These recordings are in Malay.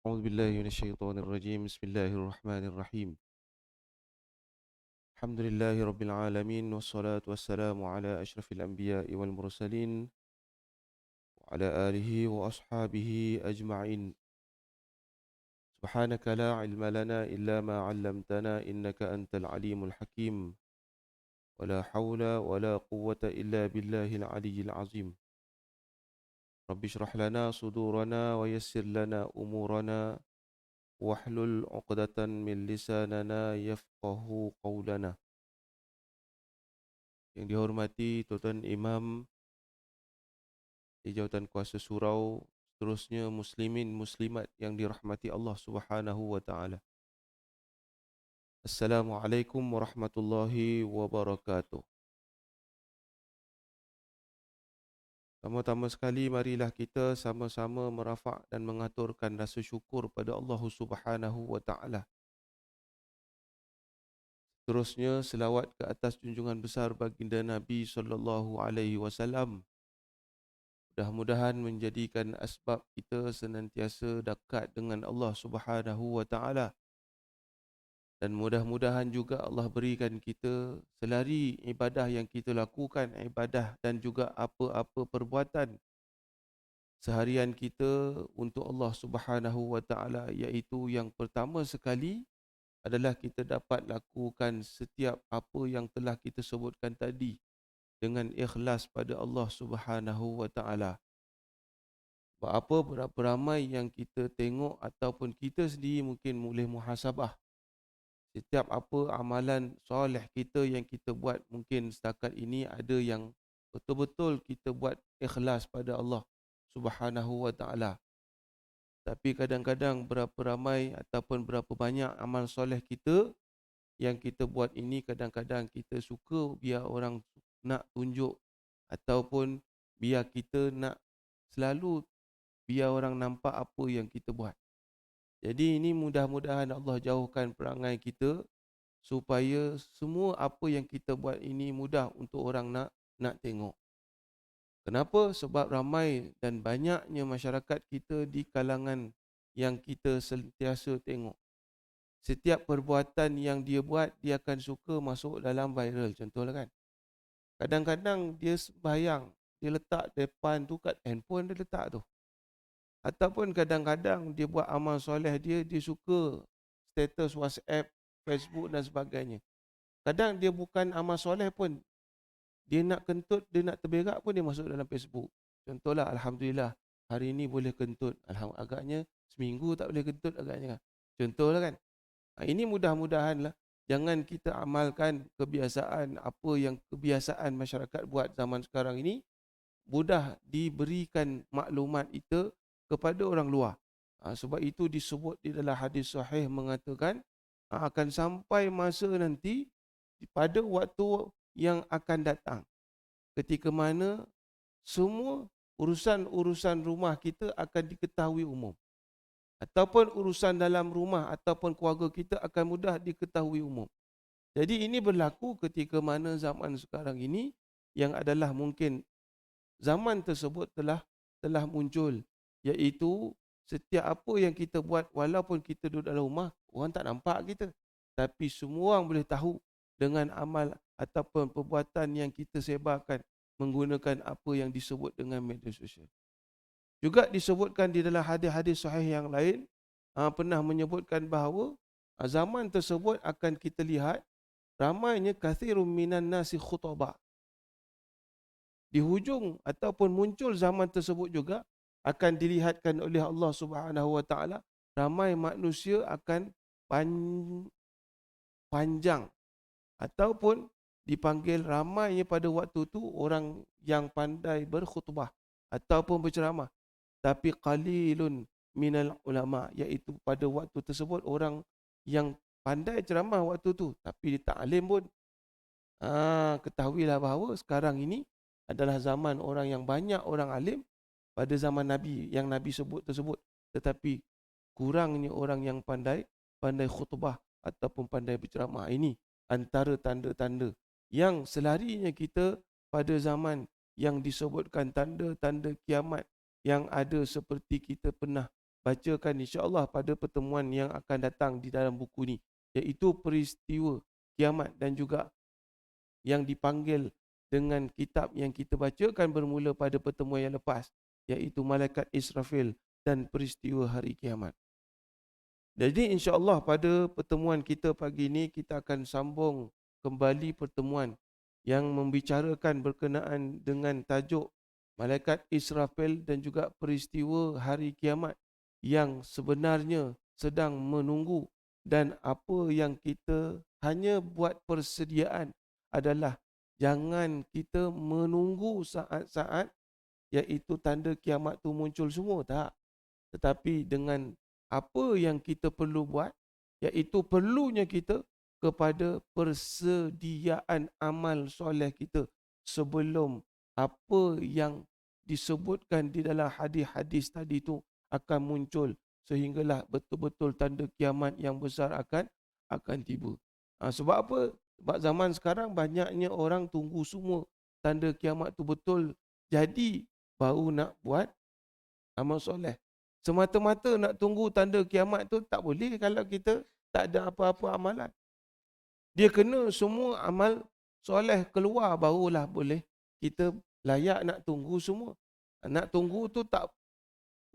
أعوذ بالله من الشيطان الرجيم بسم الله الرحمن الرحيم الحمد لله رب العالمين والصلاة والسلام على أشرف الأنبياء والمرسلين وعلى آله وأصحابه أجمعين سبحانك لا علم لنا إلا ما علمتنا إنك أنت العليم الحكيم ولا حول ولا قوة إلا بالله العلي العظيم رب اشرح لنا صدورنا ويسر لنا أمورنا واحلل عقدة من لساننا يفقه قولنا. Yang dihormati Tuan-Tuan Imam di Jawatan Kuasa Surau, seterusnya muslimin muslimat yang dirahmati Allah Subhanahu wa taala. Assalamualaikum warahmatullahi wabarakatuh. Pertama-tama sekali marilah kita sama-sama merafak dan mengaturkan rasa syukur pada Allah Subhanahu wa taala. Seterusnya selawat ke atas junjungan besar baginda Nabi sallallahu alaihi wasallam. Mudah-mudahan menjadikan asbab kita senantiasa dekat dengan Allah Subhanahu wa taala. Dan mudah-mudahan juga Allah berikan kita selari ibadah yang kita lakukan, ibadah dan juga apa-apa perbuatan seharian kita untuk Allah Subhanahu wa taala, iaitu yang pertama sekali adalah kita dapat lakukan setiap apa yang telah kita sebutkan tadi dengan ikhlas pada Allah Subhanahu wa taala. Apa berapa ramai yang kita tengok ataupun kita sendiri mungkin boleh muhasabah setiap apa amalan soleh kita yang kita buat, mungkin setakat ini ada yang betul-betul kita buat ikhlas pada Allah Subhanahu wa taala. Tapi kadang-kadang berapa ramai ataupun berapa banyak amal soleh kita yang kita buat ini, kadang-kadang kita suka biar orang nak tunjuk ataupun biar kita nak selalu biar orang nampak apa yang kita buat. Jadi ini mudah-mudahan Allah jauhkan perangai kita supaya semua apa yang kita buat ini mudah untuk orang nak tengok. Kenapa? Sebab ramai dan banyaknya masyarakat kita di kalangan yang kita sentiasa tengok. Setiap perbuatan yang dia buat, dia akan suka masuk dalam viral. Contohlah kan, kadang-kadang dia sembahyang, dia letak depan tu kat handphone dia letak tu. Ataupun kadang-kadang dia buat amal soleh dia suka status WhatsApp, Facebook dan sebagainya. Kadang dia bukan amal soleh pun, dia nak kentut, dia nak terberak pun dia masuk dalam Facebook. Contohlah, Alhamdulillah, hari ini boleh kentut. Agaknya seminggu tak boleh kentut agaknya. Contohlah kan. Ini mudah-mudahanlah jangan kita amalkan kebiasaan apa yang kebiasaan masyarakat buat zaman sekarang ini, mudah diberikan maklumat itu kepada orang luar. Sebab itu disebut di dalam hadis sahih mengatakan akan sampai masa nanti pada waktu yang akan datang, ketika mana semua urusan-urusan rumah kita akan diketahui umum. Ataupun urusan dalam rumah ataupun keluarga kita akan mudah diketahui umum. Jadi ini berlaku ketika mana zaman sekarang ini yang adalah mungkin zaman tersebut telah muncul, iaitu setiap apa yang kita buat walaupun kita duduk dalam rumah, orang tak nampak kita. Tapi semua orang boleh tahu dengan amal ataupun perbuatan yang kita sebarkan menggunakan apa yang disebut dengan media sosial. Juga disebutkan di dalam hadis-hadis sahih yang lain, pernah menyebutkan bahawa zaman tersebut akan kita lihat ramainya kathirun minan nasi khutbah. Di hujung ataupun muncul zaman tersebut juga akan dilihatkan oleh Allah Subhanahu wa taala ramai manusia akan panjang ataupun dipanggil ramainya pada waktu tu orang yang pandai berkhutbah ataupun berceramah, tapi qalilun minal ulama, iaitu pada waktu tersebut orang yang pandai ceramah waktu tu tapi dia tak alim pun. Ketahuilah bahawa sekarang ini adalah zaman orang yang banyak orang alim pada zaman Nabi yang Nabi sebut tersebut, tetapi kurangnya orang yang pandai khutbah ataupun pandai berceramah. Ini antara tanda-tanda yang selarinya kita pada zaman yang disebutkan tanda-tanda kiamat yang ada seperti kita pernah bacakan insya-Allah pada pertemuan yang akan datang di dalam buku ni, iaitu peristiwa kiamat dan juga yang dipanggil dengan kitab yang kita bacakan bermula pada pertemuan yang lepas, iaitu Malaikat Israfil dan peristiwa hari kiamat. Jadi insya-Allah pada pertemuan kita pagi ini kita akan sambung kembali pertemuan yang membicarakan berkenaan dengan tajuk Malaikat Israfil dan juga peristiwa hari kiamat yang sebenarnya sedang menunggu, dan apa yang kita hanya buat persediaan adalah jangan kita menunggu saat-saat iaitu tanda kiamat tu muncul semua, tak. Tetapi dengan apa yang kita perlu buat, iaitu perlunya kita kepada persediaan amal soleh kita sebelum apa yang disebutkan di dalam hadis-hadis tadi tu akan muncul, sehinggalah betul-betul tanda kiamat yang besar akan tiba. Sebab apa? Sebab zaman sekarang banyaknya orang tunggu semua tanda kiamat tu betul jadi baru nak buat amal soleh. Semata-mata nak tunggu tanda kiamat tu tak boleh kalau kita tak ada apa-apa amalan. Dia kena semua amal soleh keluar barulah boleh kita layak nak tunggu semua. Nak tunggu tu tak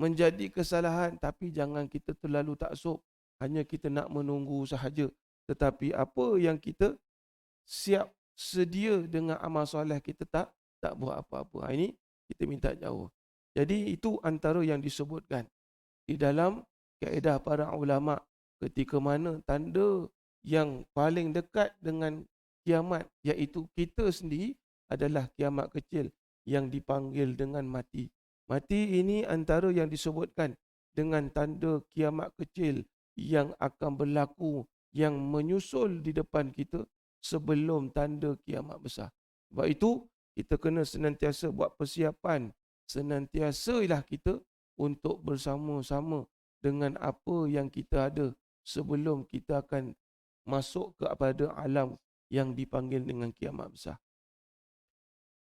menjadi kesalahan, tapi jangan kita terlalu taksub. Hanya kita nak menunggu sahaja. Tetapi apa yang kita siap sedia dengan amal soleh, kita tak buat apa-apa. Ini kita minta jauh. Jadi itu antara yang disebutkan di dalam kaedah para ulama ketika mana tanda yang paling dekat dengan kiamat iaitu kita sendiri adalah kiamat kecil yang dipanggil dengan mati. Mati ini antara yang disebutkan dengan tanda kiamat kecil yang akan berlaku, yang menyusul di depan kita sebelum tanda kiamat besar. Sebab itu kita kena senantiasa buat persiapan, senantiasalah kita untuk bersama-sama dengan apa yang kita ada sebelum kita akan masuk kepada alam yang dipanggil dengan kiamat besar.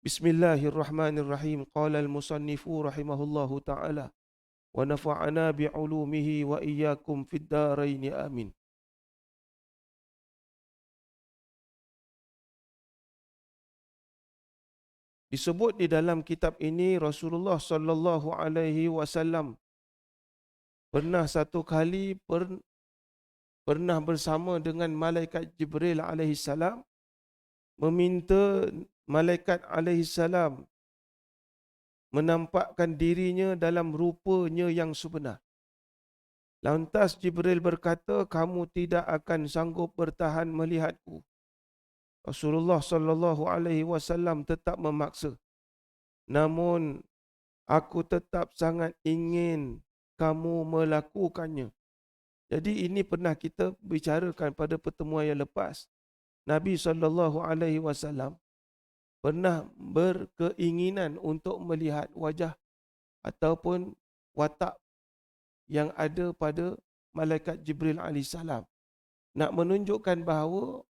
Bismillahirrahmanirrahim. Qala al-musannifu rahimahullahu ta'ala wa nafa'ana bi'ulumihi wa iyyakum fid dharain amin. Disebut di dalam kitab ini Rasulullah sallallahu alaihi wasallam pernah satu kali pernah bersama dengan malaikat Jibril alaihi salam meminta malaikat alaihi salam menampakkan dirinya dalam rupanya yang sebenar. Lantas Jibril berkata, kamu tidak akan sanggup bertahan melihatku. Rasulullah sallallahu alaihi wasallam tetap memaksa. Namun aku tetap sangat ingin kamu melakukannya. Jadi ini pernah kita bicarakan pada pertemuan yang lepas. Nabi sallallahu alaihi wasallam pernah berkeinginan untuk melihat wajah ataupun watak yang ada pada malaikat Jibril alaihissalam, nak menunjukkan bahawa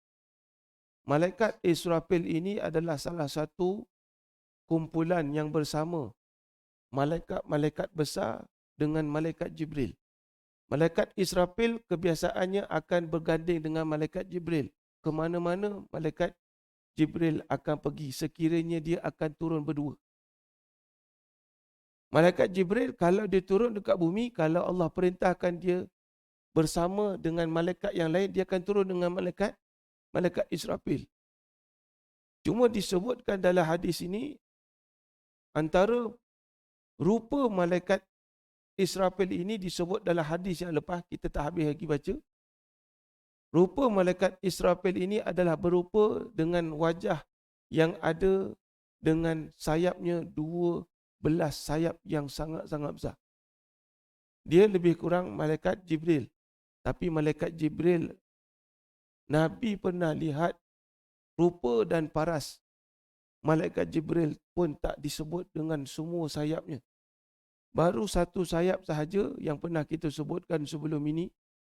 malaikat Israfil ini adalah salah satu kumpulan yang bersama malaikat-malaikat besar dengan malaikat Jibril. Malaikat Israfil kebiasaannya akan berganding dengan malaikat Jibril. Ke mana-mana malaikat Jibril akan pergi sekiranya dia akan turun berdua. Malaikat Jibril kalau dia turun dekat bumi, kalau Allah perintahkan dia bersama dengan malaikat yang lain, dia akan turun dengan malaikat Israfil. Cuma disebutkan dalam hadis ini, antara rupa malaikat Israfil ini disebut dalam hadis yang lepas, kita tak habis lagi baca. Rupa malaikat Israfil ini adalah berupa dengan wajah yang ada dengan sayapnya 12 sayap yang sangat-sangat besar. Dia lebih kurang malaikat Jibril. Tapi malaikat Jibril, Nabi pernah lihat rupa dan paras malaikat Jibril pun tak disebut dengan semua sayapnya. Baru satu sayap sahaja yang pernah kita sebutkan sebelum ini,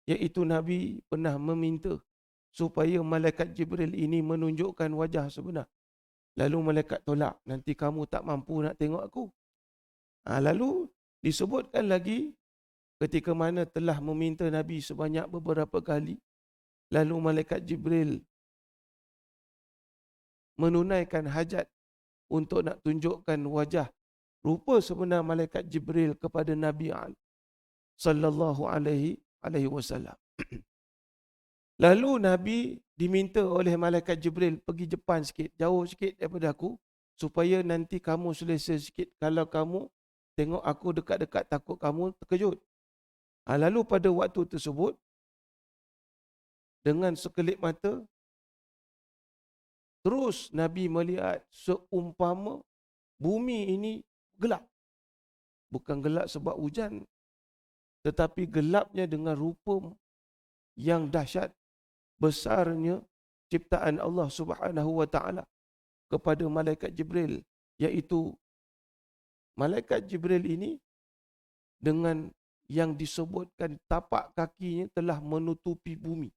iaitu Nabi pernah meminta supaya malaikat Jibril ini menunjukkan wajah sebenar. Lalu malaikat tolak, nanti kamu tak mampu nak tengok aku. Lalu disebutkan lagi ketika mana telah meminta Nabi sebanyak beberapa kali, lalu malaikat Jibril menunaikan hajat untuk nak tunjukkan wajah rupa sebenar malaikat Jibril kepada Nabi sallallahu alaihi wasallam. Lalu Nabi diminta oleh malaikat Jibril pergi Jepun sikit, jauh sikit daripada aku, supaya nanti kamu selesa sikit. Kalau kamu tengok aku dekat-dekat, takut kamu terkejut. Lalu pada waktu tersebut, dengan sekelip mata, terus Nabi melihat seumpama bumi ini gelap. Bukan gelap sebab hujan, tetapi gelapnya dengan rupa yang dahsyat, besarnya ciptaan Allah Subhanahu wa taala kepada malaikat Jibril, iaitu malaikat Jibril ini dengan yang disebutkan tapak kakinya telah menutupi bumi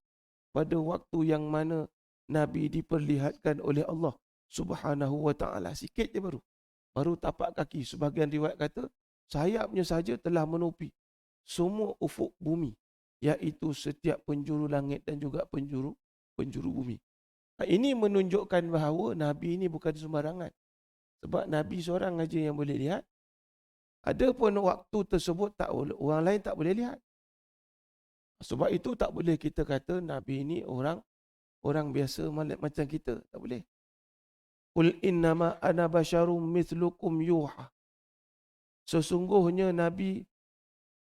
pada waktu yang mana Nabi diperlihatkan oleh Allah Subhanahu wa taala. Sikit je baru tapak kaki. Sebahagian riwayat kata sayapnya saja telah menutupi semua ufuk bumi, iaitu setiap penjuru langit dan juga penjuru bumi. Ini menunjukkan bahawa Nabi ini bukan sembarangan. Sebab Nabi seorang aja yang boleh lihat. Adapun waktu tersebut orang lain tak boleh lihat. Sebab itu tak boleh kita kata Nabi ini orang biasa macam kita. Tak boleh. Qul innama ana basyarum mithlukum yuha. Sesungguhnya Nabi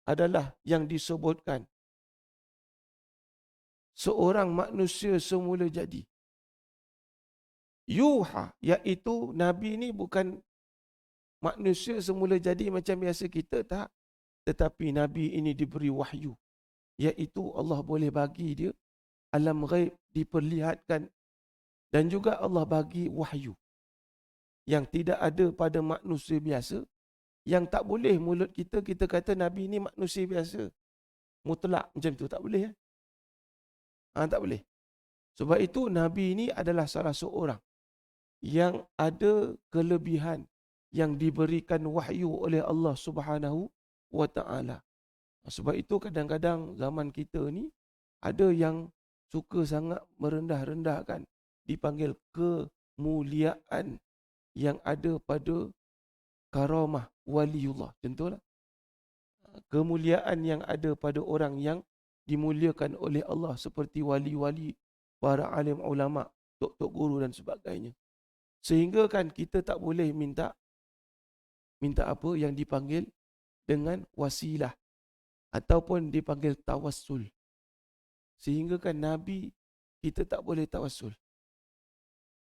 adalah yang disebutkan seorang manusia semula jadi. Yuha, iaitu Nabi ini bukan manusia semula jadi macam biasa kita, tak. Tetapi Nabi ini diberi wahyu, iaitu Allah boleh bagi dia alam ghaib, diperlihatkan, dan juga Allah bagi wahyu yang tidak ada pada manusia biasa, yang tak boleh mulut kita kata Nabi ini manusia biasa mutlak macam tu, tak boleh. Tak boleh. Sebab itu Nabi ini adalah salah seorang yang ada kelebihan yang diberikan wahyu oleh Allah Subhanahu wa taala. Sebab itu kadang-kadang zaman kita ni ada yang suka sangat merendah-rendahkan, dipanggil kemuliaan yang ada pada karamah waliullah. Contohlah, kemuliaan yang ada pada orang yang dimuliakan oleh Allah seperti wali-wali, para alim ulama, tok-tok guru dan sebagainya. Sehingga kan kita tak boleh minta apa yang dipanggil dengan wasilah ataupun dipanggil tawassul. Sehingga kan Nabi kita tak boleh tawassul.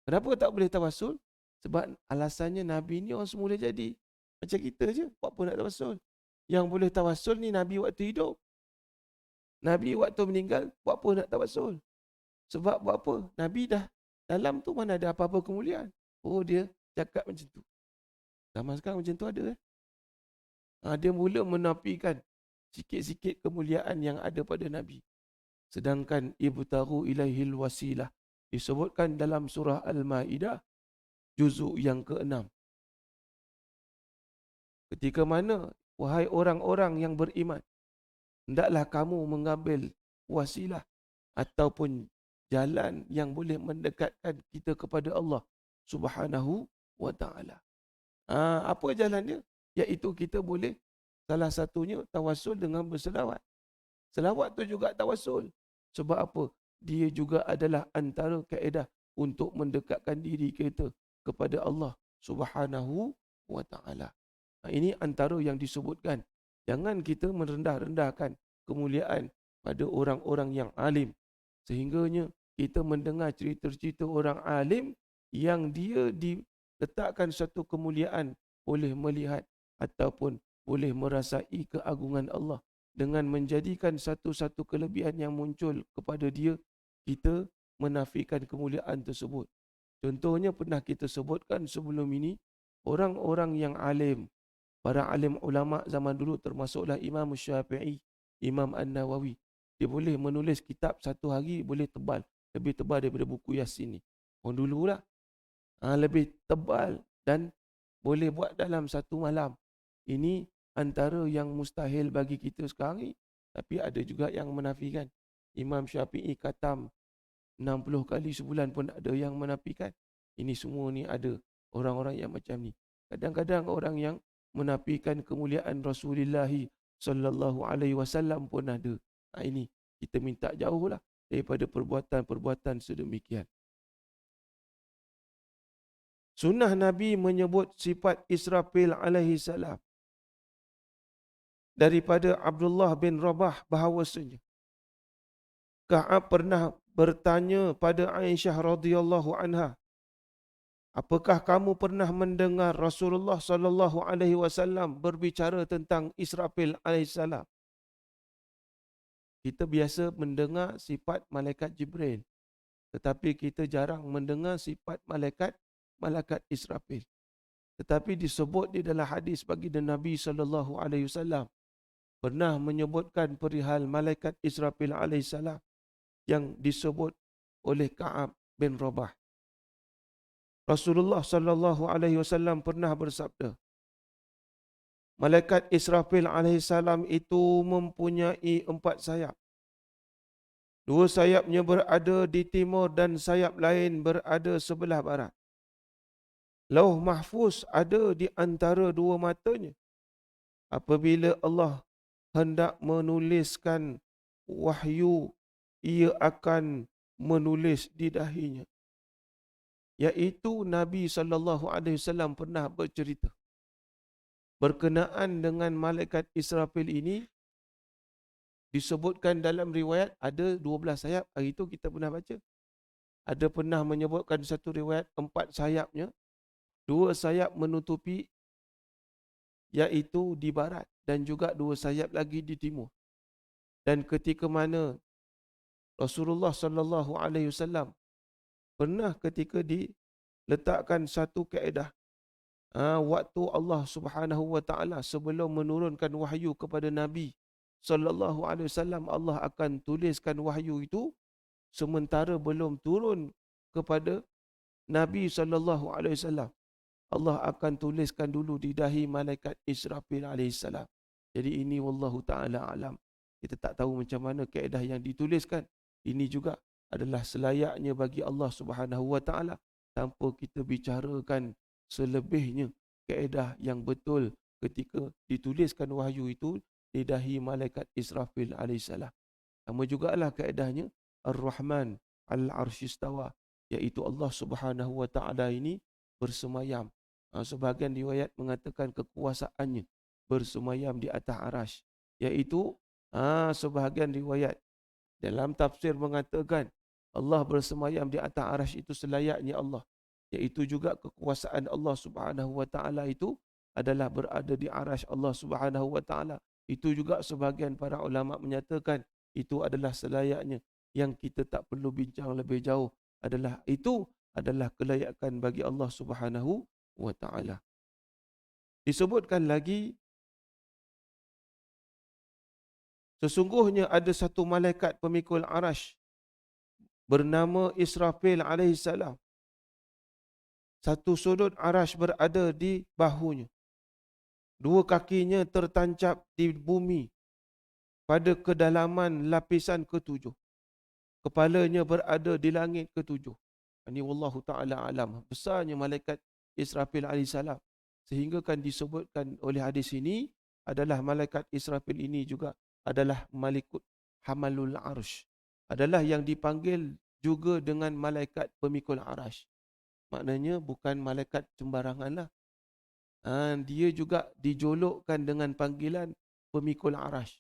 Kenapa tak boleh tawassul? Sebab alasannya Nabi ni orang semula jadi. Macam kita je, buat apa nak tawassul? Yang boleh tawassul ni Nabi waktu hidup. Nabi waktu meninggal, buat apa nak tawassul? Sebab buat apa? Nabi dah dalam tu mana ada apa-apa kemuliaan. Oh, dia cakap macam tu. Zaman sekarang macam tu ada. Dia mula menafikan sikit-sikit kemuliaan yang ada pada Nabi. Sedangkan ibtaru ilaihil wasilah disebutkan dalam surah Al-Ma'idah juzuk yang ke-6. Ketika mana, wahai orang-orang yang beriman, hendaklah kamu mengambil wasilah ataupun jalan yang boleh mendekatkan kita kepada Allah Subhanahu wa ta'ala. Apa jalan dia? Iaitu kita boleh, salah satunya tawassul dengan berselawat. Selawat tu juga tawassul. Sebab apa? Dia juga adalah antara kaedah untuk mendekatkan diri kita kepada Allah Subhanahu wa ta'ala. Ini antara yang disebutkan. Jangan kita merendah-rendahkan kemuliaan pada orang-orang yang alim. Sehingganya kita mendengar cerita-cerita orang alim yang dia diletakkan satu kemuliaan, boleh melihat ataupun boleh merasai keagungan Allah dengan menjadikan satu-satu kelebihan yang muncul kepada dia, kita menafikan kemuliaan tersebut. Contohnya pernah kita sebutkan sebelum ini, orang-orang yang alim, para alim ulama zaman dulu termasuklah Imam Syafi'i, Imam An-Nawawi. Dia boleh menulis kitab satu hari boleh tebal, lebih tebal daripada buku Yasin ni. Orang dululah lebih tebal dan boleh buat dalam satu malam. Ini antara yang mustahil bagi kita sekarang ni. Tapi ada juga yang menafikan. Imam Syafi'i khatam 60 kali sebulan pun ada yang menafikan. Ini semua ni ada orang-orang yang macam ni. Kadang-kadang orang yang menafikan kemuliaan Rasulullah sallallahu alaihi wasallam pun ada. Ini kita minta jauhlah daripada perbuatan-perbuatan sedemikian. Sunnah Nabi menyebut sifat Israfil alaihi salam daripada Abdullah bin Rabah bahawasanya Ka'ab pernah bertanya pada Aisyah radhiyallahu anha, apakah kamu pernah mendengar Rasulullah sallallahu alaihi wasallam berbicara tentang Israfil alaihi salam? Kita biasa mendengar sifat malaikat Jibril, tetapi kita jarang mendengar sifat malaikat Israfil. Tetapi disebut di dalam hadis baginda Nabi sallallahu alaihi wasallam pernah menyebutkan perihal malaikat Israfil alaihissalam yang disebut oleh Ka'ab bin Rabah. Rasulullah sallallahu alaihi wasallam pernah bersabda, malaikat Israfil alaihissalam itu mempunyai 4 sayap. 2 sayapnya berada di timur dan sayap lain berada sebelah barat. Lauh mahfuz ada di antara 2 matanya. Apabila Allah hendak menuliskan wahyu, ia akan menulis di dahinya. Iaitu Nabi SAW pernah bercerita berkenaan dengan malaikat Israfil ini. Disebutkan dalam riwayat ada 12 sayap. Hari itu kita pernah baca. Ada pernah menyebutkan satu riwayat 4 sayapnya. 2 sayap menutupi, iaitu di barat, dan juga 2 sayap lagi di timur. Dan ketika mana Rasulullah sallallahu alaihi wasallam pernah ketika diletakkan satu kaedah, waktu Allah Subhanahu wa taala sebelum menurunkan wahyu kepada Nabi sallallahu alaihi wasallam, Allah akan tuliskan wahyu itu sementara belum turun kepada Nabi sallallahu alaihi wasallam. Allah akan tuliskan dulu di dahi malaikat Israfil alaihissalam. Jadi ini wallahu ta'ala alam. Kita tak tahu macam mana kaedah yang dituliskan. Ini juga adalah selayaknya bagi Allah Subhanahu wa ta'ala tanpa kita bicarakan selebihnya kaedah yang betul ketika dituliskan wahyu itu di dahi malaikat Israfil alaihissalam. Sama jugalah kaedahnya Ar-Rahman al-Arshistawa, iaitu Allah Subhanahu wa ta'ala ini bersemayam. Sebahagian riwayat mengatakan kekuasaannya bersemayam di atas arasy, iaitu sebahagian riwayat dalam tafsir mengatakan Allah bersemayam di atas arasy itu selayaknya Allah, iaitu juga kekuasaan Allah Subhanahu wa taala itu adalah berada di arasy Allah Subhanahu wa taala. Itu juga sebahagian para ulama menyatakan itu adalah selayaknya. Yang kita tak perlu bincang lebih jauh adalah itu adalah kelayakan bagi Allah Subhanahu wa ta'ala. Disebutkan lagi, sesungguhnya ada satu malaikat pemikul arasy bernama Israfil alaihissalam. Satu sudut arasy berada di bahunya. 2 kakinya tertancap di bumi pada kedalaman lapisan ke-7. Kepalanya berada di langit ke-7. Ini wallahu ta'ala alam. Besarnya malaikat Israfil alaihissalam. Sehingga kan disebutkan oleh hadis ini adalah malaikat Israfil ini juga adalah malikut hamalul arsh. Adalah yang dipanggil juga dengan malaikat pemikul arasy. Maknanya bukan malaikat sembarangan lah. Dia juga dijolokkan dengan panggilan pemikul arasy,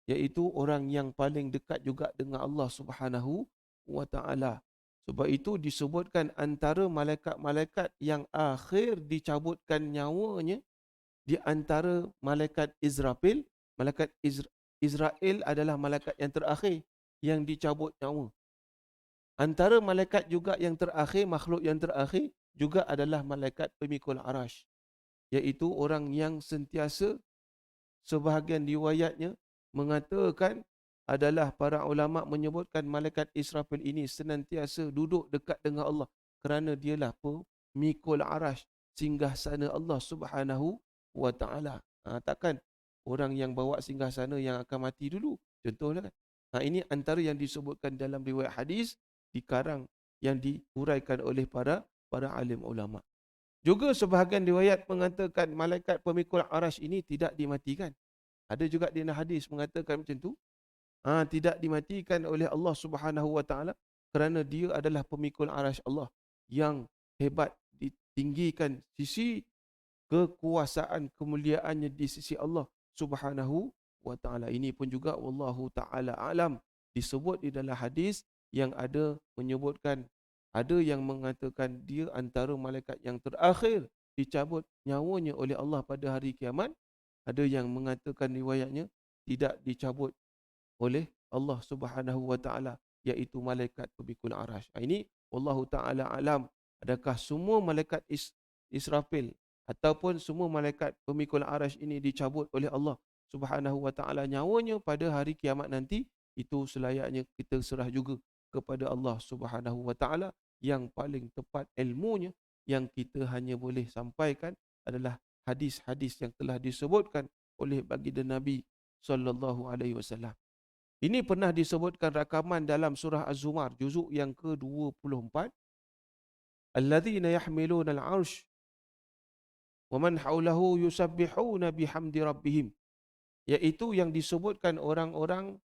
iaitu orang yang paling dekat juga dengan Allah Subhanahu wa ta'ala. Sebab itu disebutkan antara malaikat-malaikat yang akhir dicabutkan nyawanya di antara malaikat Israfil. Malaikat Israel adalah malaikat yang terakhir yang dicabut nyawa. Antara malaikat juga yang terakhir, makhluk yang terakhir juga adalah malaikat pemikul arasy, iaitu orang yang sentiasa, sebahagian riwayatnya mengatakan adalah para ulama menyebutkan malaikat Israfil ini senantiasa duduk dekat dengan Allah kerana dialah pemikul arasy, singgahsana Allah Subhanahu wa ta'ala. Takkan orang yang bawa singgah sana yang akan mati dulu. Contohnya kan. Ini antara yang disebutkan dalam riwayat hadis dikarang yang diuraikan oleh para alim ulama. Juga sebahagian riwayat mengatakan malaikat pemikul arash ini tidak dimatikan. Ada juga di hadis mengatakan macam tu. Tidak dimatikan oleh Allah Subhanahu wa taala kerana dia adalah pemikul arash Allah yang hebat, ditinggikan sisi kekuasaan kemuliaannya di sisi Allah Subhanahu wa taala. Ini pun juga wallahu taala alam disebut di dalam hadis yang ada menyebutkan, ada yang mengatakan dia antara malaikat yang terakhir dicabut nyawanya oleh Allah pada hari kiamat. Ada yang mengatakan riwayatnya tidak dicabut oleh Allah Subhanahu wa taala, iaitu malaikat pemikul arash. Ini wallahu taala alam, adakah semua malaikat Israfil ataupun semua malaikat pemikul arash ini dicabut oleh Allah Subhanahu wa taala nyawanya pada hari kiamat nanti? Itu selayaknya kita serah juga kepada Allah Subhanahu wa taala. Yang paling tepat ilmunya, yang kita hanya boleh sampaikan adalah hadis-hadis yang telah disebutkan oleh baginda Nabi sallallahu alaihi wasallam. Ini pernah disebutkan rakaman dalam surah Az-Zumar juzuk yang ke-24. Alladzina yahmiluna al-'arsy wa man haulahu yusabbihuna bihamdi rabbihim. Iaitu yang disebutkan orang-orang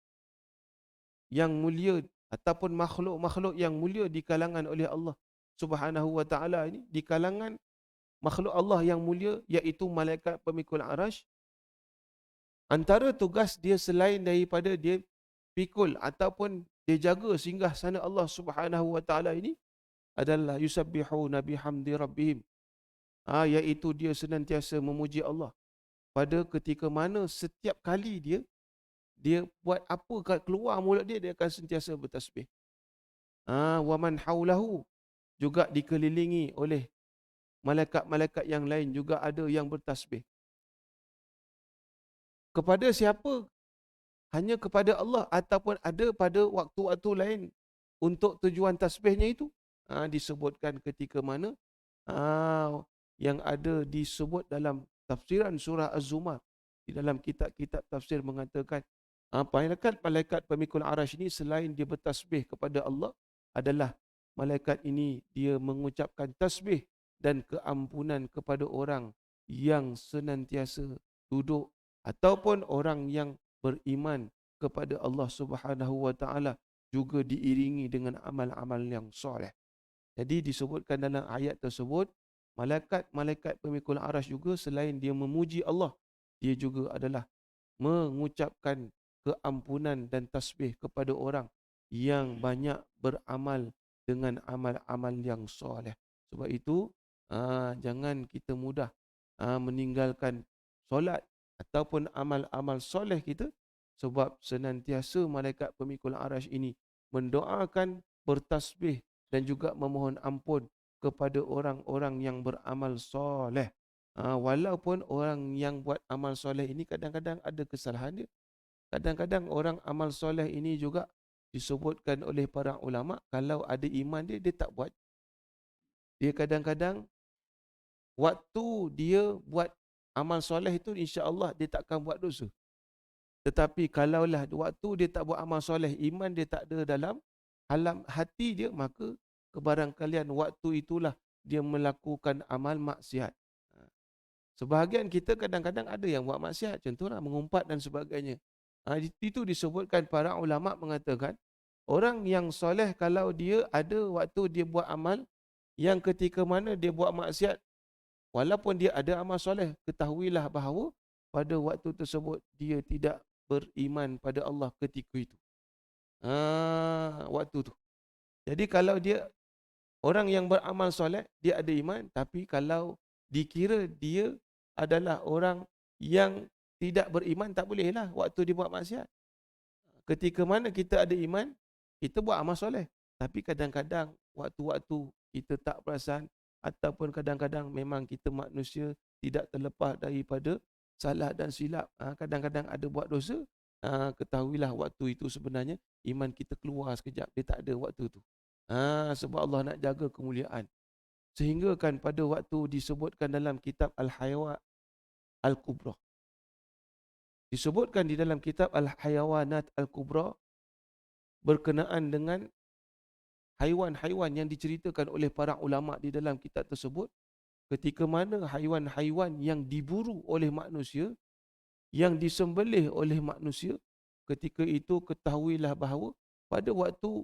yang mulia ataupun makhluk-makhluk yang mulia di kalangan oleh Allah Subhanahu wa taala ini, di kalangan makhluk Allah yang mulia iaitu malaikat pemikul arash. Antara tugas dia selain daripada dia pikul ataupun dia jaga singgah sana Allah Subhanahu wa taala ini adalah yusabbihuna bihamdi rabbihim. Iaitu dia senantiasa memuji Allah pada ketika mana setiap kali dia buat apa kat keluar mulut dia akan sentiasa bertasbih. Wa man haulahu, juga dikelilingi oleh malaikat-malaikat yang lain juga ada yang bertasbih. Kepada siapa? Hanya kepada Allah ataupun ada pada waktu-waktu lain untuk tujuan tasbihnya itu? Disebutkan ketika mana yang ada disebut dalam tafsiran surah Az-Zumar. Di dalam kitab-kitab tafsir mengatakan malaikat pemikul arash ini selain dia bertasbih kepada Allah, adalah malaikat ini dia mengucapkan tasbih dan keampunan kepada orang yang senantiasa duduk ataupun orang yang beriman kepada Allah Subhanahu wa taala, juga diiringi dengan amal-amal yang soleh. Jadi disebutkan dalam ayat tersebut, malaikat-malaikat pemikul arash juga selain dia memuji Allah, dia juga adalah mengucapkan keampunan dan tasbih kepada orang yang banyak beramal dengan amal-amal yang soleh. Sebab itu jangan kita mudah meninggalkan solat ataupun amal-amal soleh kita, sebab senantiasa malaikat pemikul arash ini mendoakan, bertasbih dan juga memohon ampun kepada orang-orang yang beramal soleh. Walaupun orang yang buat amal soleh ini kadang-kadang ada kesalahan dia. Kadang-kadang orang amal soleh ini juga disebutkan oleh para ulama, kalau ada iman dia tak buat. Dia kadang-kadang waktu dia buat amal soleh itu, insya-Allah dia takkan buat dosa. Tetapi kalaulah waktu dia tak buat amal soleh, iman dia tak ada dalam alam hati dia, maka kebarangkalian waktu itulah dia melakukan amal maksiat. Sebahagian kita kadang-kadang ada yang buat maksiat, contohlah mengumpat dan sebagainya. Itu disebutkan para ulama mengatakan, orang yang soleh kalau dia ada waktu dia buat amal, yang ketika mana dia buat maksiat, walaupun dia ada amal soleh, ketahuilah bahawa pada waktu tersebut dia tidak beriman pada Allah ketika itu. Waktu tu. Jadi kalau dia orang yang beramal soleh, dia ada iman, tapi kalau dikira dia adalah orang yang tidak beriman, tak bolehlah waktu dia buat maksiat. Ketika mana kita ada iman, kita buat amal soleh. Tapi kadang-kadang waktu-waktu kita tak perasan, ataupun kadang-kadang memang kita manusia tidak terlepas daripada salah dan silap. Kadang-kadang ada buat dosa, ketahuilah waktu itu sebenarnya iman kita keluar sekejap, dia tak ada waktu tu. Sebab Allah nak jaga kemuliaan. Sehingga kan pada waktu disebutkan dalam kitab Al-Hayawat Al-Kubra, Disebutkan di dalam kitab Al-Hayawanat Al-Kubra berkenaan dengan haiwan-haiwan yang diceritakan oleh para ulama di dalam kitab tersebut, ketika mana haiwan-haiwan yang diburu oleh manusia, yang disembelih oleh manusia, ketika itu ketahuilah bahawa pada waktu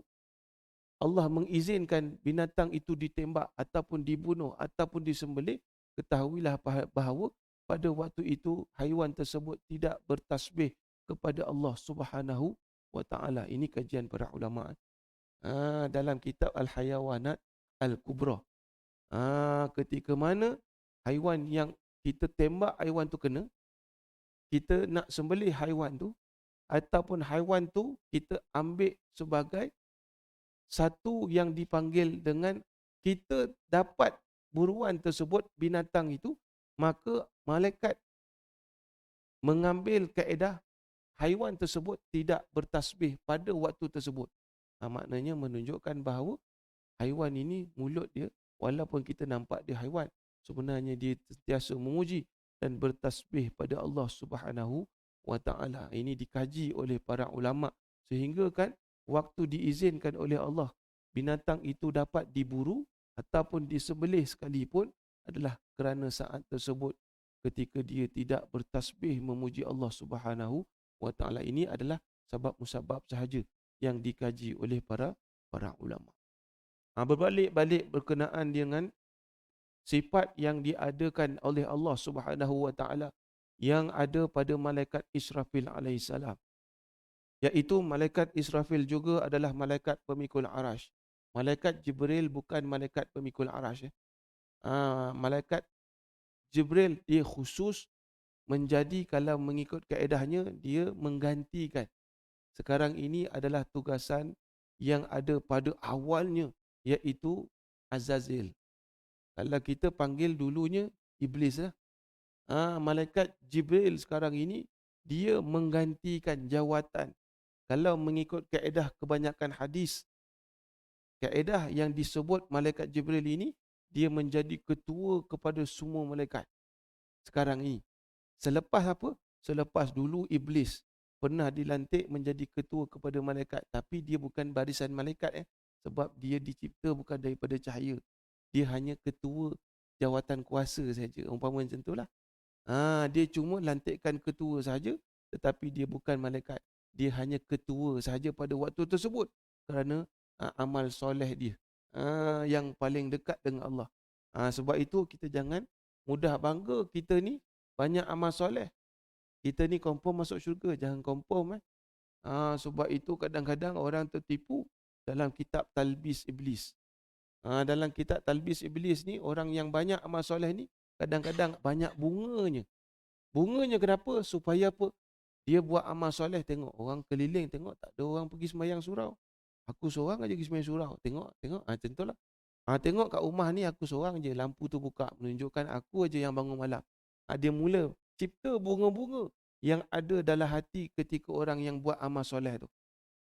Allah mengizinkan binatang itu ditembak ataupun dibunuh ataupun disembelih, ketahuilah bahawa pada waktu itu haiwan tersebut tidak bertasbih kepada Allah Subhanahu wa taala. Ini kajian para ulama. Dalam kitab Al-Hayawanat Al-Kubra. Ketika mana haiwan yang kita tembak haiwan tu kena, kita nak sembelih haiwan tu ataupun haiwan tu kita ambil sebagai satu yang dipanggil dengan kita dapat buruan tersebut, binatang itu, maka malaikat mengambil kaedah haiwan tersebut tidak bertasbih pada waktu tersebut. Maknanya menunjukkan bahawa haiwan ini mulut dia, walaupun kita nampak dia haiwan, sebenarnya dia sentiasa memuji dan bertasbih pada Allah Subhanahu wa taala. Ini dikaji oleh para ulama sehingga kan waktu diizinkan oleh Allah binatang itu dapat diburu ataupun disembelih sekalipun adalah kerana saat tersebut ketika dia tidak bertasbih memuji Allah Subhanahu wa taala. Ini adalah sebab musabab sahaja yang dikaji oleh para ulama. Berbalik-balik berkenaan dengan sifat yang diadakan oleh Allah Subhanahu wa taala yang ada pada malaikat Israfil alaihissalam, iaitu malaikat Israfil juga adalah malaikat pemikul arash. Malaikat Jibril bukan malaikat pemikul arash. Malaikat Jibril dia khusus menjadi, kalau mengikut kaedahnya, dia menggantikan. Sekarang ini adalah tugasan yang ada pada awalnya, iaitu Azazil. Kalau kita panggil dulunya Iblis lah. Malaikat Jibril sekarang ini dia menggantikan jawatan. Kalau mengikut kaedah kebanyakan hadis, kaedah yang disebut malaikat Jibril ini dia menjadi ketua kepada semua malaikat sekarang ini. Selepas apa? Selepas dulu Iblis pernah dilantik menjadi ketua kepada malaikat, tapi dia bukan barisan malaikat sebab dia dicipta bukan daripada cahaya. Dia hanya ketua jawatan kuasa saja, umpama macam itulah. Dia cuma lantikkan ketua saja, tetapi dia bukan malaikat. Dia hanya ketua saja pada waktu tersebut kerana amal soleh dia yang paling dekat dengan Allah. Sebab itu kita jangan mudah bangga kita ni banyak amal soleh. Kita ni confirm masuk syurga, jangan confirm. Sebab itu kadang-kadang orang tertipu dalam kitab Talbis Iblis. Dalam kitab Talbis Iblis ni, orang yang banyak amal soleh ni kadang-kadang banyak bunganya. Bunganya kenapa? Supaya apa? Dia buat amal soleh, tengok orang keliling, tengok tak ada orang pergi sembahyang surau. Aku seorang aja pergi sembahyang surau. Tengok, macam itulah. Tengok kat rumah ni aku seorang je, lampu tu buka, menunjukkan aku aja yang bangun malam. Dia mula cipta bunga-bunga yang ada dalam hati ketika orang yang buat amal soleh tu.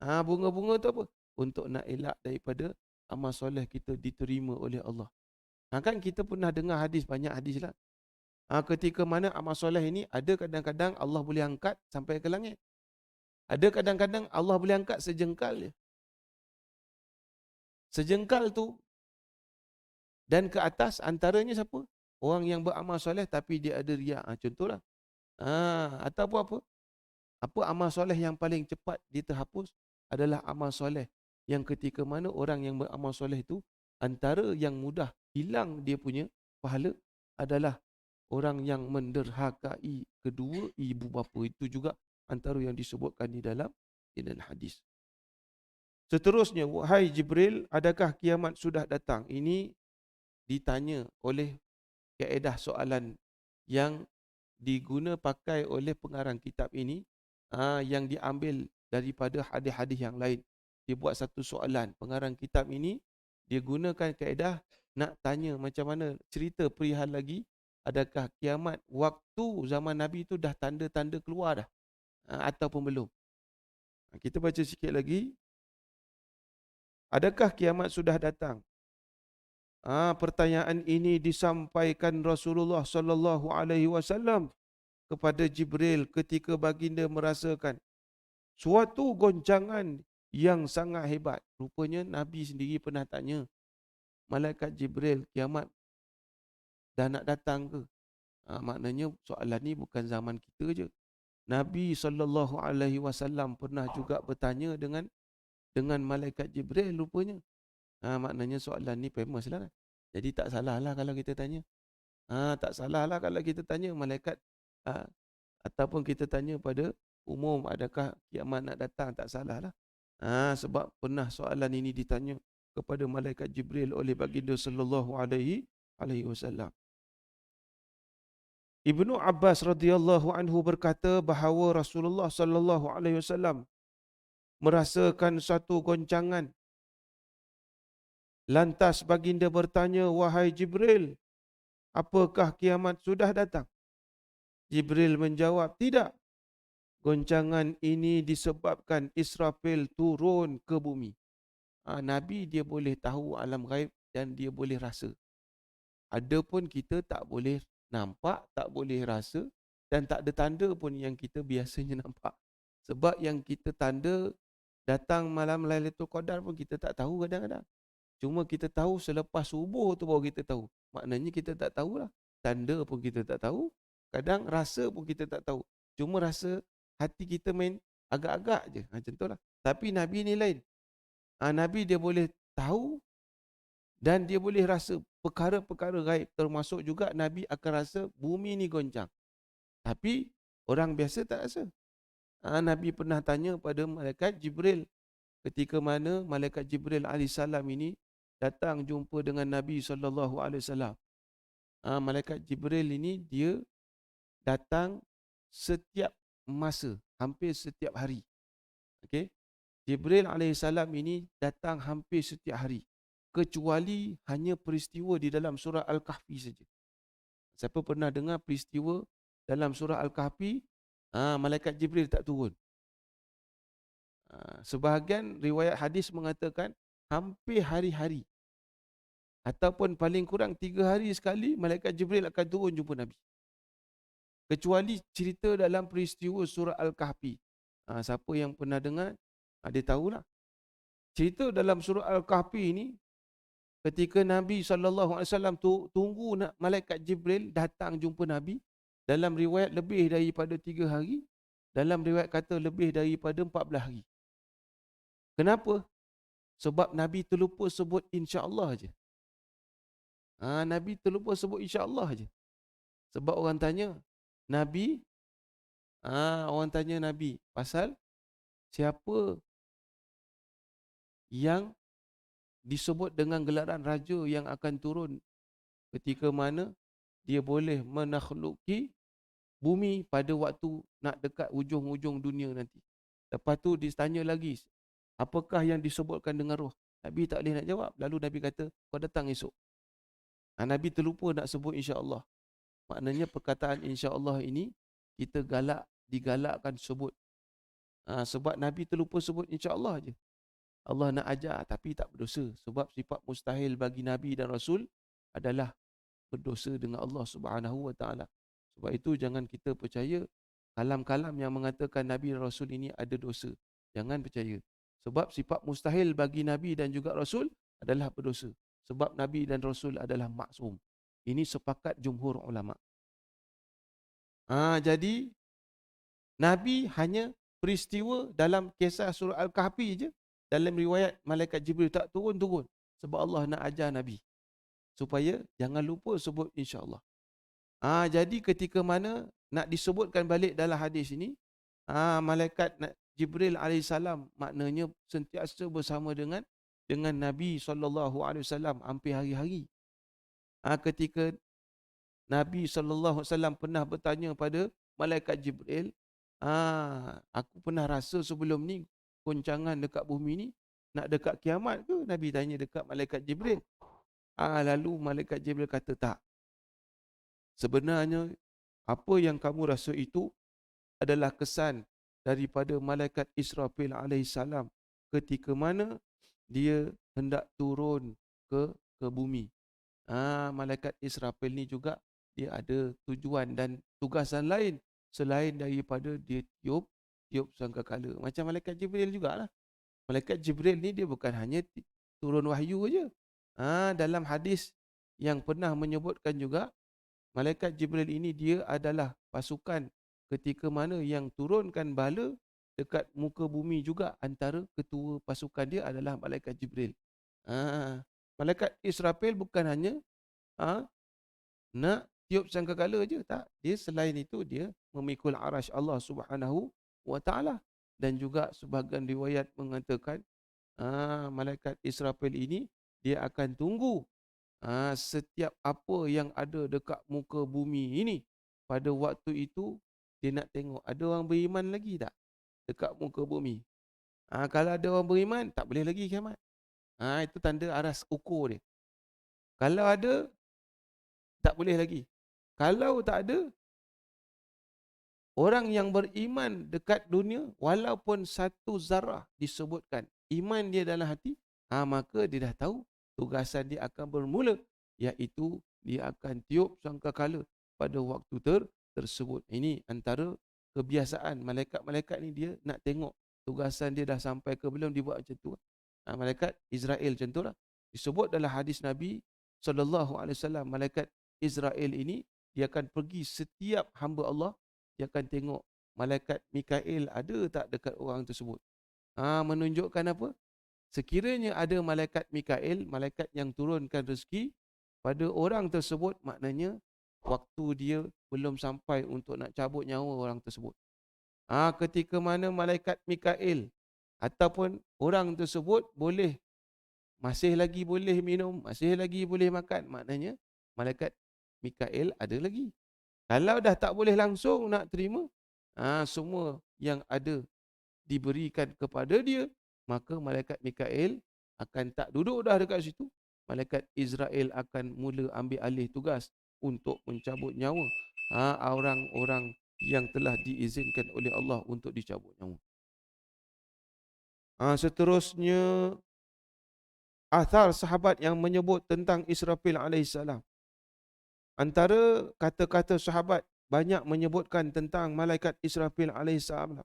Bunga-bunga tu apa? Untuk nak elak daripada amal soleh kita diterima oleh Allah. Kan kita pernah dengar hadis, banyak hadis lah. Ketika mana amal soleh ini ada kadang-kadang Allah boleh angkat sampai ke langit. Ada kadang-kadang Allah boleh angkat sejengkal je. Sejengkal tu dan ke atas antaranya siapa? Orang yang beramal soleh tapi dia ada riak. Contohlah. Ataupun apa? Apa amal soleh yang paling cepat dia terhapus? Adalah amal soleh yang ketika mana orang yang beramal soleh itu, antara yang mudah hilang dia punya pahala adalah orang yang menderhakai kedua ibu bapa. Itu juga antara yang disebutkan di dalam hadis. Seterusnya, wahai Jibril, adakah kiamat sudah datang? Ini ditanya oleh kaedah soalan yang diguna pakai oleh pengarang kitab ini, yang diambil daripada hadis-hadis yang lain. Dia buat satu soalan. Pengarang kitab ini dia gunakan kaedah nak tanya macam mana cerita perihal lagi, adakah kiamat waktu zaman Nabi itu dah tanda-tanda keluar dah ataupun belum. Kita baca sikit lagi. Adakah kiamat sudah datang? Pertanyaan ini disampaikan Rasulullah sallallahu alaihi wasallam kepada Jibril ketika baginda merasakan suatu goncangan yang sangat hebat. Rupanya Nabi sendiri pernah tanya malaikat Jibril, kiamat dah nak datang ke? Maknanya soalan ni bukan zaman kita je. Nabi SAW pernah juga bertanya dengan malaikat Jibril rupanya. Maknanya soalan ni famous lah kan. Jadi tak salah lah kalau kita tanya. Tak salah lah kalau kita tanya malaikat ataupun kita tanya pada umum adakah kiamat nak datang, tak salah lah. Sebab pernah soalan ini ditanya kepada malaikat Jibril oleh baginda sallallahu alaihi wasallam. Ibnu Abbas radhiyallahu anhu berkata bahawa Rasulullah sallallahu alaihi wasallam merasakan satu goncangan. Lantas baginda bertanya, "Wahai Jibril, apakah kiamat sudah datang?" Jibril menjawab, "Tidak. Goncangan ini disebabkan Israfil turun ke bumi." Nabi dia boleh tahu alam ghaib dan dia boleh rasa. Adapun kita tak boleh nampak, tak boleh rasa dan tak ada tanda pun yang kita biasanya nampak. Sebab yang kita tanda datang malam Lailatul Qadar pun kita tak tahu kadang-kadang. Cuma kita tahu selepas subuh tu baru kita tahu. Maknanya kita tak tahulah. Tanda pun kita tak tahu. Kadang rasa pun kita tak tahu. Cuma rasa hati kita main agak-agak je. Macam tu lah. Tapi Nabi ni lain. Nabi dia boleh tahu dan dia boleh rasa perkara-perkara gaib. Termasuk juga Nabi akan rasa bumi ni goncang. Tapi orang biasa tak rasa. Nabi pernah tanya pada malaikat Jibril ketika mana malaikat Jibril alaihissalam ini datang jumpa dengan Nabi SAW. Malaikat Jibril ini dia datang setiap masa, hampir setiap hari. Okay? Jibril alaihissalam ini datang hampir setiap hari. Kecuali hanya peristiwa di dalam surah Al-Kahfi saja. Siapa pernah dengar peristiwa dalam surah Al-Kahfi, malaikat Jibril tak turun. Sebahagian riwayat hadis mengatakan hampir hari-hari ataupun paling kurang 3 hari sekali malaikat Jibril akan turun jumpa Nabi. Kecuali cerita dalam peristiwa surah Al-Kahfi. Siapa yang pernah dengar, dia tahulah. Cerita dalam surah Al-Kahfi ini, ketika Nabi SAW tunggu malaikat Jibril datang jumpa Nabi, dalam riwayat lebih daripada 3 hari, dalam riwayat kata lebih daripada 14 hari. Kenapa? Sebab Nabi terlupa sebut insya-Allah je. Nabi terlupa sebut insya-Allah je. Sebab orang tanya Nabi, pasal siapa yang disebut dengan gelaran raja yang akan turun ketika mana dia boleh menakhluki bumi pada waktu nak dekat hujung-hujung dunia nanti. Lepas tu ditanya lagi, apakah yang disebutkan dengan roh? Nabi tak boleh nak jawab. Lalu Nabi kata, kau datang esok. Nabi terlupa nak sebut insya-Allah. Maknanya perkataan insya-Allah ini kita digalakkan sebut. Sebab Nabi terlupa sebut insya-Allah je. Allah nak ajar tapi tak berdosa. Sebab sifat mustahil bagi Nabi dan Rasul adalah berdosa dengan Allah Subhanahu Wa Taala. Sebab itu jangan kita percaya kalam-kalam yang mengatakan Nabi dan Rasul ini ada dosa. Jangan percaya. Sebab sifat mustahil bagi Nabi dan juga Rasul adalah berdosa. Sebab Nabi dan Rasul adalah maksum. Ini sepakat jumhur ulama. Jadi Nabi hanya peristiwa dalam kisah surah Al-Kahfi je. Dalam riwayat malaikat Jibril tak turun-turun. Sebab Allah nak ajar Nabi. Supaya jangan lupa sebut insya-Allah. Jadi ketika mana nak disebutkan balik dalam hadis ini, malaikat Jibril alaihissalam maknanya sentiasa bersama dengan Nabi SAW hampir hari-hari. Ketika Nabi SAW pernah bertanya pada malaikat Jibril, aku pernah rasa sebelum ni goncangan dekat bumi ni nak dekat kiamat ke? Nabi tanya dekat malaikat Jibril. Lalu malaikat Jibril kata tak. Sebenarnya apa yang kamu rasa itu adalah kesan daripada malaikat Israfil alaihissalam ketika mana dia hendak turun ke bumi. Malaikat Israfil ni juga dia ada tujuan dan tugasan lain selain daripada dia tiup sangkakala. Macam malaikat Jibril jugalah. Malaikat Jibril ni dia bukan hanya turun wahyu aja. Dalam hadis yang pernah menyebutkan juga, malaikat Jibril ini dia adalah pasukan ketika mana yang turunkan bala dekat muka bumi juga, antara ketua pasukan dia adalah malaikat Jibril. Malaikat Israfil bukan hanya ah, nak tiup sangkakala je, tak. Dia selain itu dia memikul arasy Allah Subhanahu wa taala, dan juga sebahagian riwayat mengatakan malaikat Israfil ini dia akan tunggu setiap apa yang ada dekat muka bumi ini. Pada waktu itu dia nak tengok ada orang beriman lagi tak dekat muka bumi. Kalau ada orang beriman, tak boleh lagi kiamat. Itu tanda aras ukur dia. Kalau ada, tak boleh lagi. Kalau tak ada, orang yang beriman dekat dunia, walaupun satu zarah disebutkan iman dia dalam hati, maka dia dah tahu tugasan dia akan bermula, iaitu dia akan tiup sangkakala pada waktu tersebut. Ini antara kebiasaan malaikat-malaikat ni, dia nak tengok tugasan dia dah sampai ke belum, dia buat macam tu. Malaikat Israel contohlah. Disebut dalam hadis Nabi SAW, malaikat Israel ini dia akan pergi setiap hamba Allah, dia akan tengok malaikat Mikail ada tak dekat orang tersebut. Menunjukkan apa? Sekiranya ada malaikat Mikail, malaikat yang turunkan rezeki pada orang tersebut, maknanya waktu dia belum sampai untuk nak cabut nyawa orang tersebut. Ketika mana malaikat Mikail ataupun orang tersebut masih lagi boleh minum, masih lagi boleh makan, maknanya malaikat Mikail ada lagi. Kalau dah tak boleh langsung nak terima, semua yang ada diberikan kepada dia, maka malaikat Mikail akan tak duduk dah dekat situ. Malaikat Israel akan mula ambil alih tugas untuk mencabut nyawa orang-orang yang telah diizinkan oleh Allah untuk dicabut nyawa. Seterusnya, athar sahabat yang menyebut tentang Israfil alaihissalam. Antara kata-kata sahabat banyak menyebutkan tentang malaikat Israfil alaihissalam.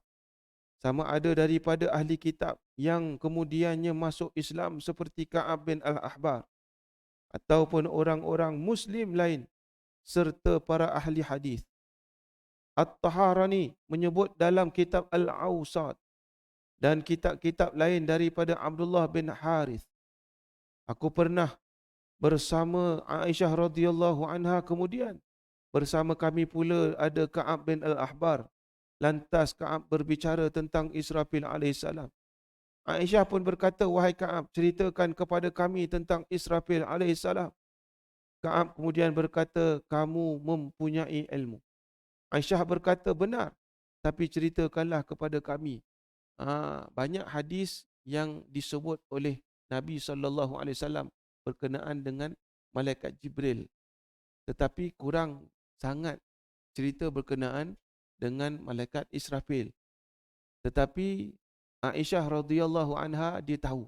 Sama ada daripada ahli kitab yang kemudiannya masuk Islam seperti Ka'ab bin Al-Ahbar, ataupun orang-orang Muslim lain serta para ahli hadis. At-Taharani menyebut dalam kitab Al-Awsat dan kitab-kitab lain daripada Abdullah bin Harith, aku pernah bersama Aisyah radhiyallahu anha, kemudian bersama kami pula ada Ka'ab bin Al-Ahbar. Lantas Ka'ab berbicara tentang Israfil alaihissalam. Aisyah pun berkata, wahai Ka'ab, ceritakan kepada kami tentang Israfil alaihissalam. Ka'ab kemudian berkata, kamu mempunyai ilmu. Aisyah berkata, benar, tapi ceritakanlah kepada kami. Banyak hadis yang disebut oleh Nabi SAW berkenaan dengan malaikat Jibril, tetapi kurang sangat cerita berkenaan dengan malaikat Israfil. Tetapi Aisyah radhiyallahu anha dia tahu,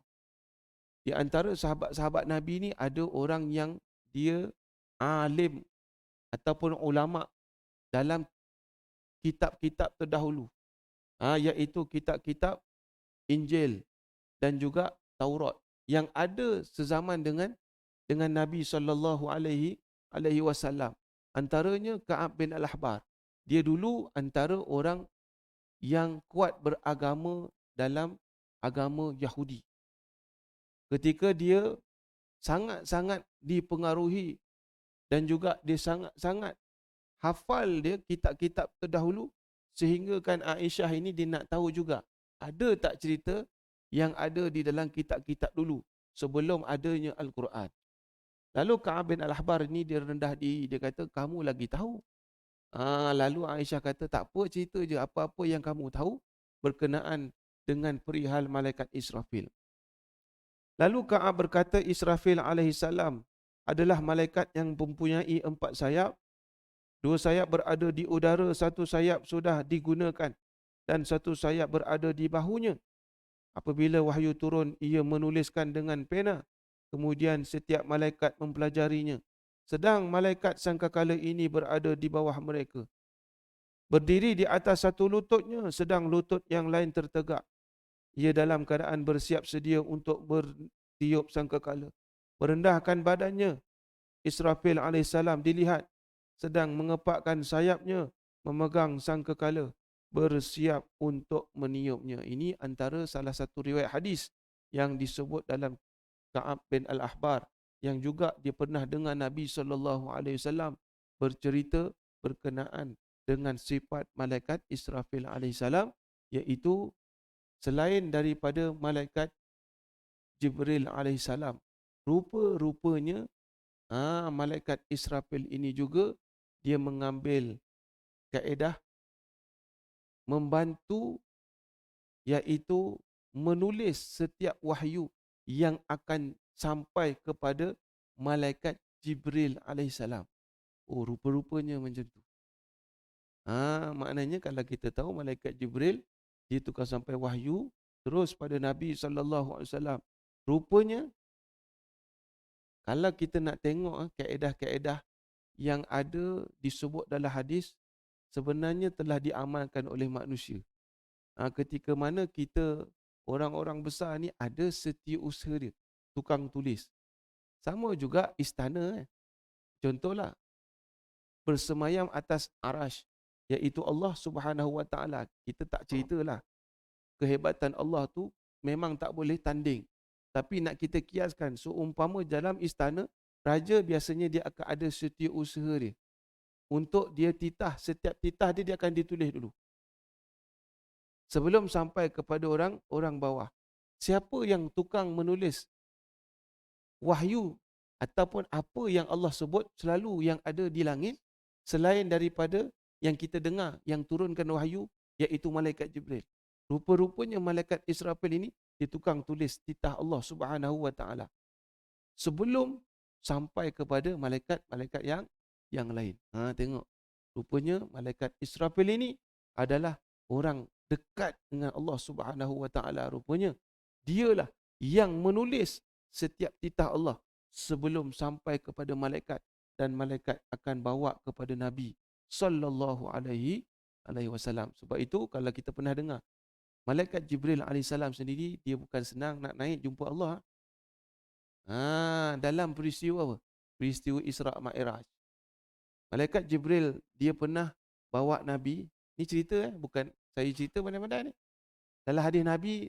di antara sahabat-sahabat Nabi ni ada orang yang dia alim ataupun ulama dalam kitab-kitab terdahulu, iaitu kitab-kitab Injil dan juga Taurat yang ada sezaman dengan Nabi SAW. Antaranya Ka'ab bin Al-Ahbar. Dia dulu antara orang yang kuat beragama dalam agama Yahudi. Ketika dia sangat-sangat dipengaruhi dan juga dia sangat-sangat hafal dia kitab-kitab terdahulu, sehingga kan Aisyah ini dia nak tahu juga ada tak cerita yang ada di dalam kitab-kitab dulu sebelum adanya Al-Quran. Lalu Ka'ab bin Al-Ahbar ni dia rendah diri, dia kata kamu lagi tahu. Lalu Aisyah kata tak apa, cerita je apa-apa yang kamu tahu berkenaan dengan perihal malaikat Israfil. Lalu Ka'ab berkata Israfil alaihissalam adalah malaikat yang mempunyai 4 sayap. 2 sayap berada di udara, 1 sayap sudah digunakan dan 1 sayap berada di bahunya. Apabila wahyu turun, ia menuliskan dengan pena. Kemudian setiap malaikat mempelajarinya. Sedang malaikat sangkakala ini berada di bawah mereka. berdiri di atas satu lututnya, sedang lutut yang lain tertegak. Ia dalam keadaan bersiap sedia untuk bertiup sangkakala. Merendahkan badannya, Israfil alaihissalam dilihat sedang mengepakkan sayapnya, memegang sangkakala, bersiap untuk meniupnya. Ini antara salah satu riwayat hadis yang disebut dalam Ka'ab bin Al-Ahbar, yang juga dia pernah dengar Nabi SAW bercerita berkenaan dengan sifat malaikat Israfil alaihissalam, iaitu selain daripada malaikat Jibril alaihissalam, rupa-rupanya malaikat Israfil ini juga dia mengambil kaedah membantu, iaitu menulis setiap wahyu yang akan sampai kepada malaikat Jibril alaihissalam. Oh, rupa-rupanya macam tu. Maknanya kalau kita tahu malaikat Jibril dia tukar sampai wahyu terus pada Nabi SAW. Rupanya kalau kita nak tengok kaedah-kaedah yang ada disebut dalam hadis sebenarnya telah diamalkan oleh manusia. Ketika mana kita orang-orang besar ni ada setiausaha dia, tukang tulis. Sama juga istana. Contohlah bersemayam atas arash, iaitu Allah Subhanahu Wa Taala. Kita tak ceritalah kehebatan Allah tu memang tak boleh tanding. Tapi nak kita kiaskan, seumpama dalam istana, raja biasanya dia akan ada setiausaha dia. Untuk dia titah, setiap titah dia akan ditulis dulu. Sebelum sampai kepada orang bawah. Siapa yang tukang menulis wahyu ataupun apa yang Allah sebut selalu yang ada di langit, selain daripada yang kita dengar, yang turunkan wahyu, iaitu malaikat Jibril. Rupa-rupanya malaikat Israfil ini dia tukang tulis titah Allah Subhanahu Wa Taala sebelum sampai kepada malaikat-malaikat yang lain. Tengok. Rupanya malaikat Israfil ini adalah orang dekat dengan Allah Subhanahu Wa Taala. Rupanya dialah yang menulis setiap titah Allah sebelum sampai kepada malaikat, dan malaikat akan bawa kepada Nabi sallallahu alaihi wasallam. Sebab itu kalau kita pernah dengar malaikat Jibril alaihissalam sendiri dia bukan senang nak naik jumpa Allah. Dalam peristiwa apa? Peristiwa Isra' Mi'raj. Malaikat Jibril dia pernah bawa Nabi, ni cerita bukan saya cerita pandai-pandai ni. Dalam hadis Nabi,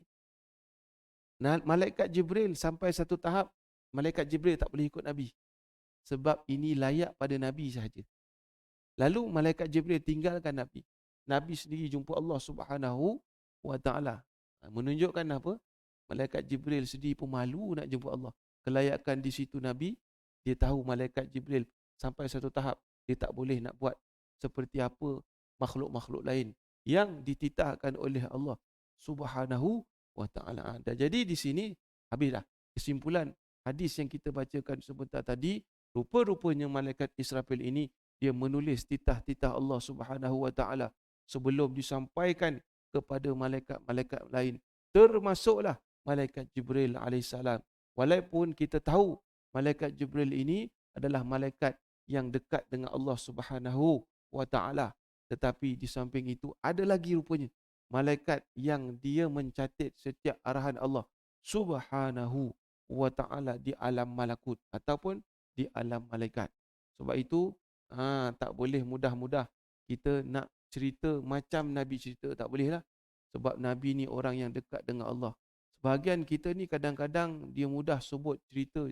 malaikat Jibril sampai satu tahap malaikat Jibril tak boleh ikut Nabi. Sebab ini layak pada Nabi sahaja. Lalu malaikat Jibril tinggalkan Nabi. Nabi sendiri jumpa Allah Subhanahu Wa Taala. Menunjukkan apa? Malaikat Jibril sendiri pun malu nak jumpa Allah. Kelayakan di situ Nabi, dia tahu malaikat Jibril sampai satu tahap dia tak boleh nak buat seperti apa makhluk-makhluk lain yang dititahkan oleh Allah Subhanahu Wa Taala. Dan jadi di sini habislah kesimpulan hadis yang kita bacakan sebentar tadi. Rupa-rupanya malaikat Israfil ini dia menulis titah-titah Allah Subhanahu Wa Taala sebelum disampaikan kepada malaikat-malaikat lain, termasuklah malaikat Jibril alaihissalam. Walaupun kita tahu malaikat Jibril ini adalah malaikat yang dekat dengan Allah Subhanahu Wa Taala, tetapi di samping itu ada lagi rupanya malaikat yang dia mencatat setiap arahan Allah Subhanahu Wa Taala di alam malakut ataupun di alam malaikat. Sebab itu tak boleh mudah-mudah kita nak cerita macam Nabi cerita, tak boleh lah. Sebab Nabi ni orang yang dekat dengan Allah. Sebahagian kita ni kadang-kadang dia mudah sebut cerita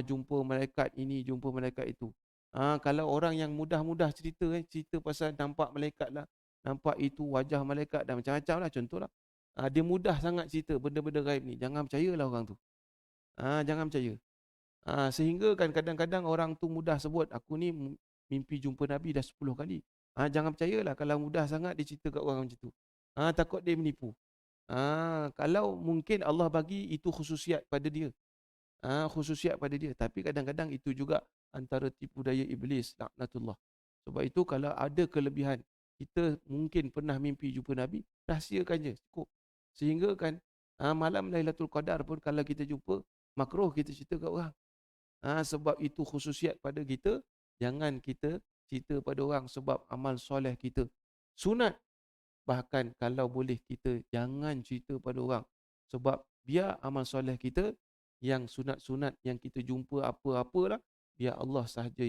jumpa malaikat ini, jumpa malaikat itu. Kalau orang yang mudah-mudah cerita cerita pasal nampak malaikat lah, nampak itu wajah malaikat dan macam-macam lah, contohlah. Dia mudah sangat cerita benda-benda gaib ni. Jangan percayalah orang tu. Jangan percaya. Sehingga kan kadang-kadang orang tu mudah sebut, aku ni mimpi jumpa Nabi dah 10 kali. Jangan percayalah kalau mudah sangat dia cerita kat orang macam tu. Takut dia menipu. Kalau mungkin Allah bagi itu khususiat pada dia. Khususiat pada dia. Tapi kadang-kadang itu juga antara tipu daya iblis, laknatullah. Sebab itu kalau ada kelebihan, kita mungkin pernah mimpi jumpa Nabi, rahsiakan je, cukup. Sehingga kan malam Lailatul Qadar pun kalau kita jumpa, makruh kita cerita kat orang. Sebab itu khususiat pada kita. Jangan kita cerita pada orang sebab amal soleh kita. Sunat, bahkan kalau boleh kita jangan cerita pada orang. Sebab biar amal soleh kita yang sunat-sunat yang kita jumpa apa-apalah, biar Allah sahaja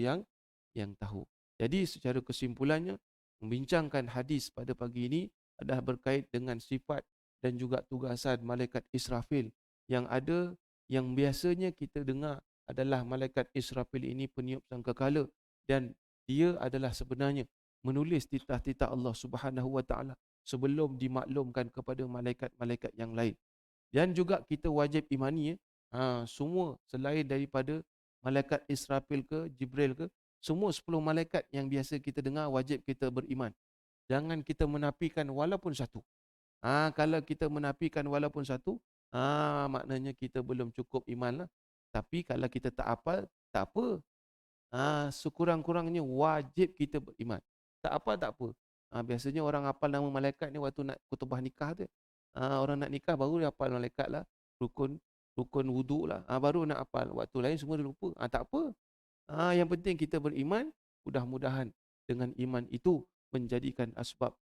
yang tahu. Jadi secara kesimpulannya, membincangkan hadis pada pagi ini adalah berkait dengan sifat dan juga tugasan malaikat Israfil yang ada, yang biasanya kita dengar adalah malaikat Israfil ini peniup sangkakala, dan dia adalah sebenarnya menulis titah-titah Allah Subhanahu Wa Taala sebelum dimaklumkan kepada malaikat-malaikat yang lain. Dan juga kita wajib imani, semua selain daripada malaikat Israfil ke Jibril ke, semua 10 malaikat yang biasa kita dengar wajib kita beriman. Jangan kita menafikan walaupun satu. Kalau kita menafikan walaupun satu, maknanya kita belum cukup iman lah. Tapi kalau kita tak hafal, tak apa. Sekurang-kurangnya wajib kita beriman. Tak apa, tak apa. Biasanya orang hafal nama malaikat ni waktu nak khutbah nikah tu. Orang nak nikah baru dia hafal malaikat lah. Rukun rukun wuduk lah. Baru nak hafal. Waktu lain semua dia lupa. Tak apa. Yang penting kita beriman. Mudah-mudahan dengan iman itu menjadikan asbab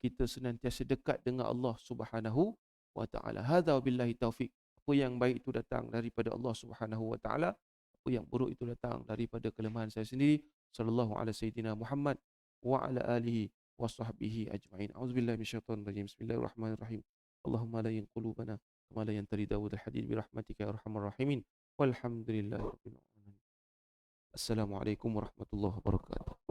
kita senantiasa dekat dengan Allah Subhanahu wa taala. Hadza wabillahi taufik. Apa yang baik itu datang daripada Allah Subhanahu wa taala. Apa yang buruk itu datang daripada kelemahan saya sendiri. Sallallahu ala sayyidina Muhammad wa ala alihi wa sahbihi ajma'in. A'udzubillahi minasyaitonir rajim. Bismillahirrahmanirrahim. Allahumma layyin qulubana kama layyin tari Dawud al-hadid bi rahmatika ya arhamar rahimin. Walhamdulillahi rabbil alamin. Assalamualaikum warahmatullahi wabarakatuh.